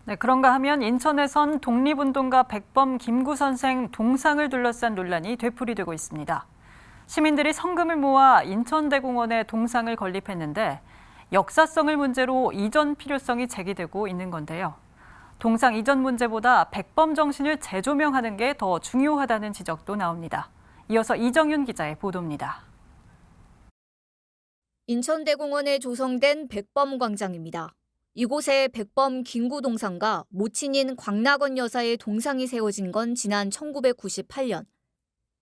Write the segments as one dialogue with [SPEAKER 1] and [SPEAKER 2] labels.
[SPEAKER 1] 네, 그런가 하면 인천에선 독립운동가 백범 김구 선생 동상을 둘러싼 논란이 되풀이되고 있습니다. 시민들이 성금을 모아 인천대공원에 동상을 건립했는데 역사성을 문제로 이전 필요성이 제기되고 있는 건데요. 동상 이전 문제보다 백범 정신을 재조명하는 게 더 중요하다는 지적도 나옵니다. 이어서 이정윤 기자의 보도입니다.
[SPEAKER 2] 인천대공원에 조성된 백범 광장입니다. 이곳에 백범 김구 동상과 모친인 광락원 여사의 동상이 세워진 건 지난 1998년.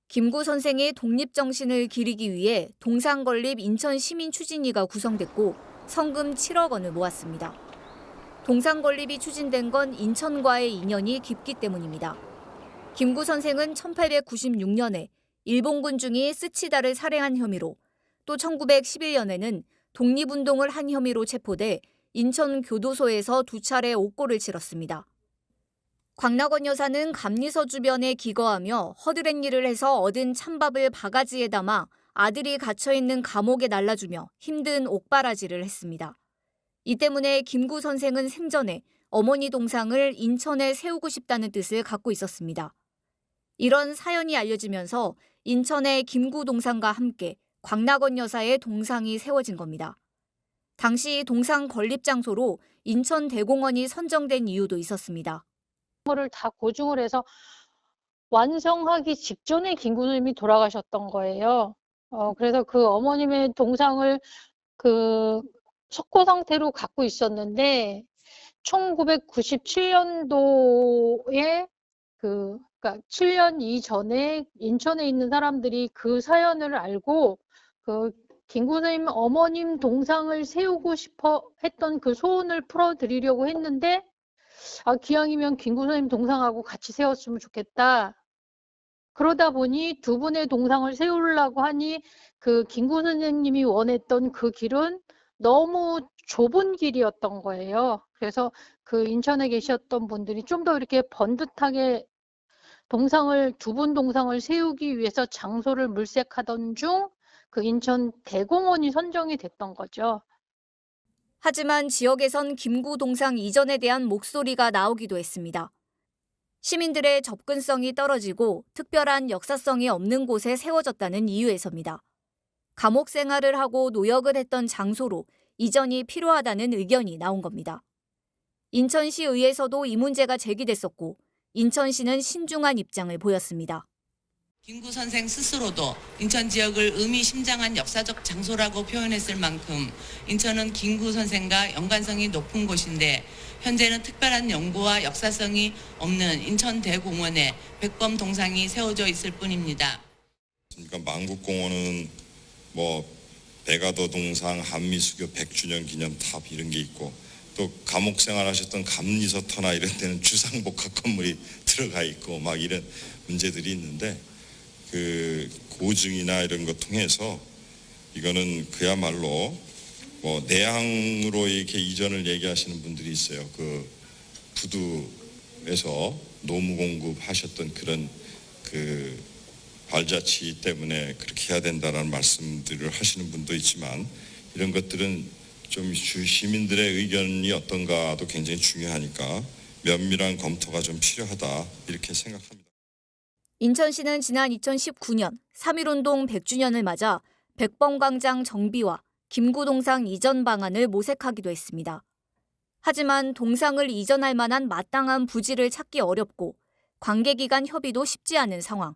[SPEAKER 2] 김구 선생의 독립정신을 기리기 위해 동상 건립 인천시민추진위가 구성됐고 성금 7억 원을 모았습니다. 동상 건립이 추진된 건 인천과의 인연이 깊기 때문입니다. 김구 선생은 1896년에 일본군 중이 스치다를 살해한 혐의로 또 1911년에는 독립운동을 한 혐의로 체포돼 인천 교도소에서 2차례 옥고를 치렀습니다. 광락원 여사는 감리서 주변에 기거하며 허드렛 일을 해서 얻은 찬밥을 바가지에 담아 아들이 갇혀있는 감옥에 날라주며 힘든 옥바라지를 했습니다. 이 때문에 김구 선생은 생전에 어머니 동상을 인천에 세우고 싶다는 뜻을 갖고 있었습니다. 이런 사연이 알려지면서 인천의 김구 동상과 함께 광락원 여사의 동상이 세워진 겁니다. 당시 동상 건립 장소로 인천대공원이 선정된 이유도 있었습니다.
[SPEAKER 3] 거를 다 고증을 해서 완성하기 직전에 김구 선생님이 돌아가셨던 거예요. 그래서 그 어머님의 동상을 그 석고 상태로 갖고 있었는데 1997년도에 그러니까 7년 이전에 인천에 있는 사람들이 그 사연을 알고 그 김구 선생님 어머님 동상을 세우고 싶어 했던 그 소원을 풀어드리려고 했는데 기왕이면 김구 선생님 동상하고 같이 세웠으면 좋겠다. 그러다 보니 두 분의 동상을 세우려고 하니 그 김구 선생님이 원했던 그 길은 너무 좁은 길이었던 거예요. 그래서 그 인천에 계셨던 분들이 좀 더 이렇게 번듯하게 두 분 동상을 세우기 위해서 장소를 물색하던 중 그 인천 대공원이 선정이 됐던 거죠.
[SPEAKER 2] 하지만 지역에선 김구 동상 이전에 대한 목소리가 나오기도 했습니다. 시민들의 접근성이 떨어지고 특별한 역사성이 없는 곳에 세워졌다는 이유에서입니다. 감옥 생활을 하고 노역을 했던 장소로 이전이 필요하다는 의견이 나온 겁니다. 인천시의회에서도 이 문제가 제기됐었고 인천시는 신중한 입장을 보였습니다.
[SPEAKER 4] 김구 선생 스스로도 인천 지역을 의미심장한 역사적 장소라고 표현했을 만큼 인천은 김구 선생과 연관성이 높은 곳인데 현재는 특별한 연고와 역사성이 없는 인천대공원에 백범 동상이 세워져 있을 뿐입니다.
[SPEAKER 5] 그러니까 만국공원은 뭐 백아도 동상, 한미수교 100주년 기념탑 이런 게 있고 또 감옥 생활하셨던 감리서터나 이런 데는 주상복합 건물이 들어가 있고 막 이런 문제들이 있는데 그 고증이나 이런 거 통해서 이거는 그야말로 뭐 내항으로 이렇게 이전을 얘기하시는 분들이 있어요. 그 부두에서 노무 공급하셨던 그런 그 발자취 때문에 그렇게 해야 된다라는 말씀들을 하시는 분도 있지만 이런 것들은 좀 시민들의 의견이 어떤가도 굉장히 중요하니까 면밀한 검토가 좀 필요하다 이렇게 생각합니다.
[SPEAKER 2] 인천시는 지난 2019년 3.1운동 100주년을 맞아 백범광장 정비와 김구 동상 이전 방안을 모색하기도 했습니다. 하지만 동상을 이전할 만한 마땅한 부지를 찾기 어렵고 관계기관 협의도 쉽지 않은 상황.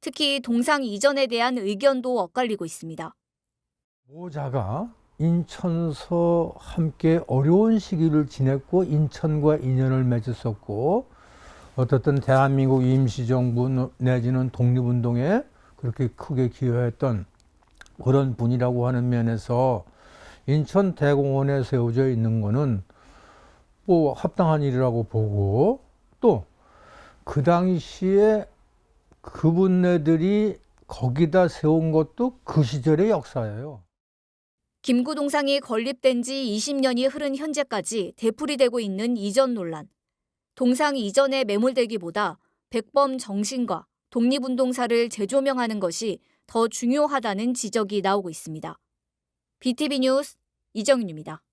[SPEAKER 2] 특히 동상 이전에 대한 의견도 엇갈리고 있습니다.
[SPEAKER 6] 모자가 인천서 함께 어려운 시기를 지냈고 인천과 인연을 맺었었고 어떻든 대한민국 임시정부 내지는 독립운동에 그렇게 크게 기여했던 그런 분이라고 하는 면에서 인천 대공원에 세워져 있는 거는 뭐 합당한 일이라고 보고 또 그 당시에 그분네들이 거기다 세운 것도 그 시절의 역사예요.
[SPEAKER 2] 김구 동상이 건립된 지 20년이 흐른 현재까지 되풀이되고 있는 이전 논란. 동상 이전에 매몰되기보다 백범 정신과 독립운동사를 재조명하는 것이 더 중요하다는 지적이 나오고 있습니다. BTV 뉴스 이정윤입니다.